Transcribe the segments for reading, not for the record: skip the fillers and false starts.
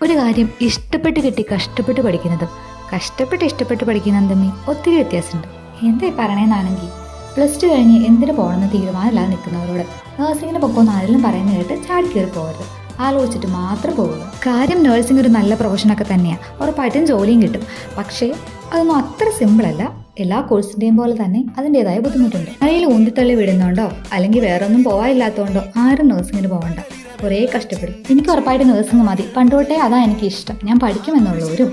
ഒരു കാര്യം ഇഷ്ടപ്പെട്ട് കിട്ടി കഷ്ടപ്പെട്ട് പഠിക്കുന്നതും കഷ്ടപ്പെട്ട് ഇഷ്ടപ്പെട്ട് പഠിക്കുന്നതും തമ്മിൽ ഒത്തിരി വ്യത്യാസമുണ്ട്. എന്തായി പറയണേന്നാണെങ്കിൽ +2 കഴിഞ്ഞ് എന്തിനു പോകണമെന്ന് തീരുമാനമില്ലാതെ നിൽക്കുന്നവരോട് നേഴ്സിങ്ങിന് പൊക്കോന്ന് ആരെങ്കിലും പറയുന്നത് കേട്ട് ചാടി കയറി പോകരുത്. ആലോചിച്ചിട്ട് മാത്രം പോകുക. കാര്യം നേഴ്സിംഗ് ഒരു നല്ല പ്രൊഫഷനൊക്കെ തന്നെയാണ്, ഉറപ്പായിട്ടും ജോലിയും കിട്ടും. പക്ഷേ അതൊന്നും അത്ര സിമ്പിളല്ല. എല്ലാ കോഴ്സിൻ്റെയും പോലെ തന്നെ അതിൻ്റെതായ ബുദ്ധിമുട്ടുണ്ട്. അതിൽ ഊന്തിത്തള്ളി വിടുന്നുണ്ടോ അല്ലെങ്കിൽ വേറെ ഒന്നും പോകാനില്ലാത്തതുകൊണ്ടോ ആരും നേഴ്സിങ്ങിന് പോകണ്ട. കുറേ കഷ്ടപ്പെടും. എനിക്ക് ഉറപ്പായിട്ട് നേഴ്സിംഗ് മതി, പണ്ടുതൊട്ടേ അതാ എനിക്ക് ഇഷ്ടം, ഞാൻ പഠിക്കുമെന്നുള്ളവരും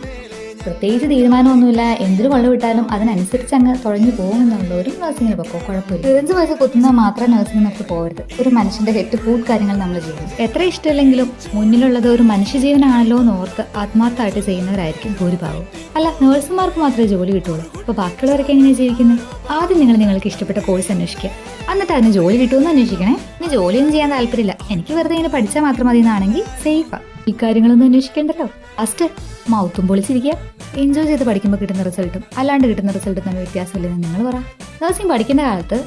പ്രത്യേകിച്ച് തീരുമാനമൊന്നുമില്ല, എന്തൊരു കൊള്ള വിട്ടാലും അതിനനുസരിച്ച് അങ്ങ് തുഴഞ്ഞു പോകുമെന്നുള്ളവരും നേഴ്സിങ്ങിന് പൊക്കോ, കുഴപ്പമില്ല. 15 വയസ്സ് കുത്തുന്നത് മാത്രം നേഴ്സിങ്ങിനൊക്കെ പോകരുത്. ഒരു മനുഷ്യന്റെ ഹെഡ് ഫുഡ് കാര്യങ്ങൾ നമ്മൾ ചെയ്യണം. എത്ര ഇഷ്ടമില്ലെങ്കിലും മുന്നിലുള്ളത് ഒരു മനുഷ്യജീവനാണല്ലോ എന്ന് ഓർത്ത് ആത്മാർത്ഥമായിട്ട് ചെയ്യുന്നവരായിരിക്കും ഭൂരിഭാഗം. അല്ല, നേഴ്സുമാർക്ക് മാത്രമേ ജോലി കിട്ടുള്ളൂ. അപ്പോൾ ബാക്കിയുള്ളവരൊക്കെ എങ്ങനെയാണ് ജീവിക്കുന്നത്? ആദ്യം നിങ്ങൾക്ക് ഇഷ്ടപ്പെട്ട കോഴ്സ് അന്വേഷിക്കുക, എന്നിട്ട് അതിന് ജോലി കിട്ടുമെന്ന് അന്വേഷിക്കണേ. ഇനി ജോലിയൊന്നും ചെയ്യാൻ താല്പര്യമില്ല, എനിക്ക് വെറുതെ ഇങ്ങനെ പഠിച്ചാൽ മാത്രം മതി എന്നാണെങ്കിൽ സേഫാ, ഇക്കാര്യങ്ങളൊന്നും അന്വേഷിക്കേണ്ടല്ലോ. ഫസ്റ്റ് മൗത്തും പൊളിച്ചിരിക്കുക. എൻജോയ് ചെയ്ത് പഠിക്കുമ്പോൾ കിട്ടുന്ന റിസൾട്ടും അല്ലാണ്ട് കിട്ടുന്ന റിസൾട്ടും തമ്മിൽ വ്യത്യാസമില്ലെന്ന് നിങ്ങൾ പറ. നഴ്സിംഗ് പഠിക്കുന്ന കാലത്ത്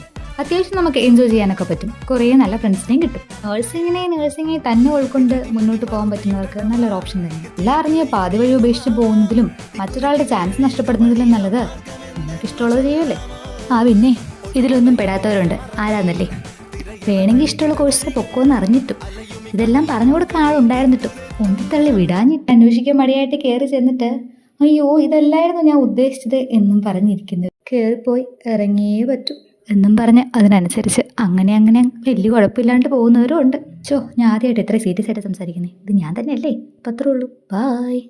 അത്യാവശ്യം നമുക്ക് എൻജോയ് ചെയ്യാനൊക്കെ പറ്റും, കുറേ നല്ല ഫ്രണ്ട്സിനെയും കിട്ടും. നഴ്സിംഗിനെ തന്നെ ഉൾക്കൊണ്ട് മുന്നോട്ട് പോകാൻ പറ്റുന്നവർക്ക് നല്ലൊരു ഓപ്ഷൻ തന്നെയാണ്. എല്ലാം അറിഞ്ഞ് പാതി വഴി ഉപേക്ഷിച്ച് പോകുന്നതിലും മറ്റൊരാളുടെ ചാൻസ് നഷ്ടപ്പെടുന്നതിലും നല്ലത് നിങ്ങൾക്ക് ഇഷ്ടമുള്ളത് ചെയ്യുമല്ലേ. പിന്നെ ഇതിലൊന്നും പെടാത്തവരുണ്ട്, ആരാന്നല്ലേ. വേണമെങ്കിൽ ഇഷ്ടമുള്ള കോഴ്സിന് പൊക്കോന്ന് അറിഞ്ഞിട്ടും ഇതെല്ലാം പറഞ്ഞു കൊടുക്കാൻ ആളുണ്ടായിരുന്നിട്ടും ഒന്നിത്തള്ളി വിടാഞ്ഞിട്ട് അന്വേഷിക്കാൻ മടിയായിട്ട് കയറി ചെന്നിട്ട് അയ്യോ ഇതല്ലായിരുന്നു ഞാൻ ഉദ്ദേശിച്ചത് എന്നും പറഞ്ഞിരിക്കുന്നത്. കയറിപ്പോയി ഇറങ്ങിയേ പറ്റൂ എന്നും പറഞ്ഞ് അതിനനുസരിച്ച് അങ്ങനെ വലിയ കുഴപ്പമില്ലാണ്ട് പോകുന്നവരും ഉണ്ട്. ഞാൻ ആദ്യമായിട്ട് എത്ര സീരിയസ് ആയിട്ട് സംസാരിക്കുന്നത്, ഇത് ഞാൻ തന്നെയല്ലേ. അപ്പം അത്രേ ഉള്ളൂ. ബായ്.